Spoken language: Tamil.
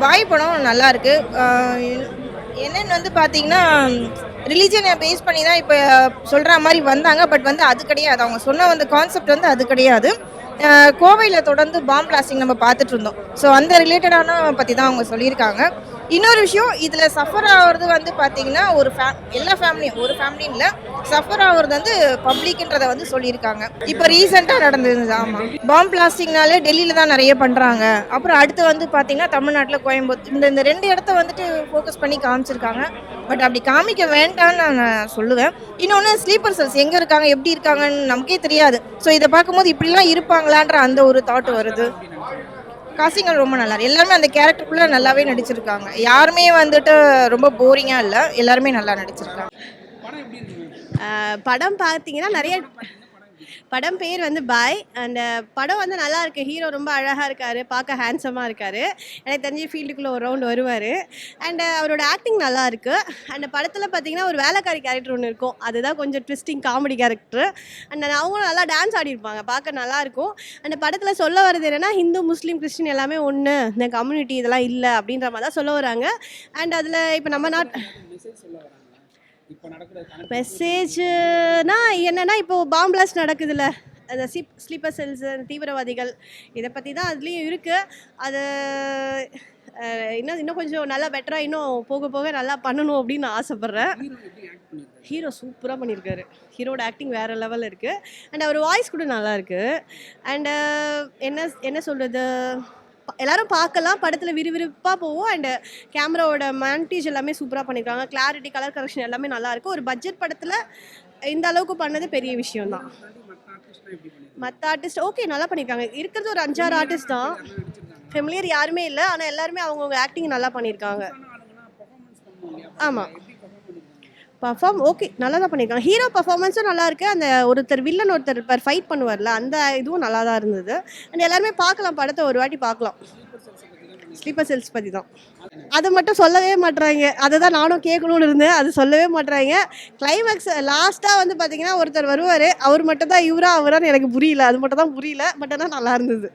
பாய் படம் நல்லா இருக்கு. என்னன்னு வந்து பார்த்தீங்கன்னா, ரிலிஜியனை பேஸ் பண்ணி தான் இப்போ சொல்ற மாரி வந்தாங்க. பட் வந்து அது கிடையாது. அவங்க சொன்ன அந்த கான்செப்ட் வந்து அது கிடையாது. கோவையில தொடர்ந்து பாம் பிளாஸ்டிங் நம்ம பார்த்துட்டு இருந்தோம். ஸோ அந்த ரிலேட்டடான பத்தி தான் அவங்க சொல்லியிருக்காங்க. இன்னொரு விஷயம் இதில சஃபர் ஆகுறது வந்து பார்த்தீங்கன்னா, எல்லா ஃபேமிலியும் ஒரு ஃபேமிலின்னு இல்ல. சஃபர் ஆகுறது வந்து பப்ளிக்ன்றத வந்து சொல்லியிருக்காங்க. இப்போ ரீசென்ட்டா நடந்தது. ஆமா. பாம் பிளாஸ்டிங்னாலே டெல்லியில தான் நெறைய பண்றாங்க. அப்புறம் அடுத்து வந்து பார்த்தீங்கன்னா, தமிழ்நாட்டுல கோயம்புத்தூர் இந்த 2 இடத்த வந்துட்டு ஃபோக்கஸ் பண்ணி காமிச்சிருக்காங்க. பட் அப்படி காமிக்க வேண்டான்னு நான் சொல்லுவேன். இன்னொன்னு ஸ்லீப்பர் செல்ஸ் எங்க இருக்காங்க, எப்படி இருக்காங்கன்னு நமக்கே தெரியாது. ஸோ இத பார்க்கும்போது இப்படிலாம் இருப்பாங்களான்ற அந்த ஒரு தாட் வருது. காஸ்டிங் ரொம்ப நல்லா இருக்கு. எல்லாருமே அந்த கேரக்டருக்குள்ள நல்லாவே நடிச்சிருக்காங்க. யாருமே வந்துட்டு ரொம்ப போரிங்கா இல்ல. எல்லாருமே நல்லா நடிச்சிருக்காங்க. படம் பார்த்தீங்கன்னா நிறைய படம் பேர் வந்து பாய். அந்த படம் வந்து நல்லா இருக்கு. ஹீரோ ரொம்ப அழகாக இருக்காரு, பார்க்க ஹேண்ட்ஸமாக இருக்காரு. எனக்கு தெரிஞ்சு ஃபீல்டுக்குள்ளே ஒரு ரவுண்ட் வருவார். அண்ட் அவரோட ஆக்டிங் நல்லா இருக்கு. அந்த படத்தில் பார்த்தீங்கன்னா ஒரு வேலைக்காரி கேரக்டர் ஒன்று இருக்கும். அதுதான் கொஞ்சம் ட்விஸ்டிங் காமெடி கேரக்டர். அண்ட் அவங்களும் நல்லா டான்ஸ் ஆடிருப்பாங்க, பார்க்க நல்லா இருக்கும். அந்த படத்தில் சொல்ல வர்றது என்னன்னா, ஹிந்து முஸ்லீம் கிறிஸ்டின் எல்லாமே ஒன்று, இந்த கம்யூனிட்டி இதெல்லாம் இல்லை அப்படின்ற மாதிரி தான் சொல்ல வராங்க. அண்ட் அதில் இப்போ நம்ம மெசேஜ்னா என்னன்னா, இப்போ பாம் பிளாஸ்ட் நடக்குதுல்ல, அந்த ஸ்லீப்பர் செல்ஸ், தீவிரவாதிகள், இதை பற்றி தான் அதுலேயும் இருக்குது. அது இன்னும் கொஞ்சம் நல்லா பெட்டராக இன்னும் போக போக நல்லா பண்ணணும் அப்படின்னு நான் ஆசைப்பட்றேன். ஹீரோ சூப்பராக பண்ணியிருக்காரு. ஹீரோட ஆக்டிங் வேறு லெவலில் இருக்குது. அண்ட் அவர் வாய்ஸ் கூட நல்லா இருக்குது. அண்டு என்ன சொல்கிறது, எல்லாரும் பார்க்கலாம். படத்தில் விறுவிறுப்பாக போவோம். அண்டு கேமராவோட மான்டேஜ் எல்லாமே சூப்பராக பண்ணியிருக்காங்க. கிளாரிட்டி, கலர் கரெக்ஷன் எல்லாமே நல்லாயிருக்கும். ஒரு பட்ஜெட் படத்தில் இந்த அளவுக்கு பண்ணது பெரிய விஷயம்தான். மற்ற ஆர்டிஸ்ட் ஓகே நல்லா பண்ணியிருக்காங்க. இருக்கிறது ஒரு 5-6 ஆர்டிஸ்ட் தான். ஃபெமிலியர் யாருமே இல்லை. ஆனால் எல்லாருமே அவங்கவுங்க ஆக்டிங் நல்லா பண்ணியிருக்காங்க. ஆமாம், பர்ஃபார்ம் ஓகே நல்லா தான் பண்ணியிருக்காங்க. ஹீரோ பர்ஃபார்மன்ஸும் நல்லா இருக்குது. அந்த வில்லன் ஒருத்தர் ஃபைட் பண்ணுவார்ல, அந்த இதுவும் நல்லா தான் இருந்தது. அண்ட் எல்லாருமே பார்க்கலாம், படத்தை ஒரு வாட்டி பார்க்கலாம். ஸ்லீப்பர் செல்ஸ் பற்றி தான். அதை மட்டும் சொல்லவே மாட்டுறாங்க. அதை தான் நானும் கேட்கணும்னு இருந்தேன். அது சொல்லவே மாட்டுறாங்க. கிளைமேக்ஸ் லாஸ்ட்டாக வந்து பார்த்தீங்கன்னா ஒருத்தர் வருவார். அவர் மட்டும் தான் அவரான்னு எனக்கு புரியல. அது மட்டும் தான் புரியல. பட் ஆனால் நல்லா இருந்தது.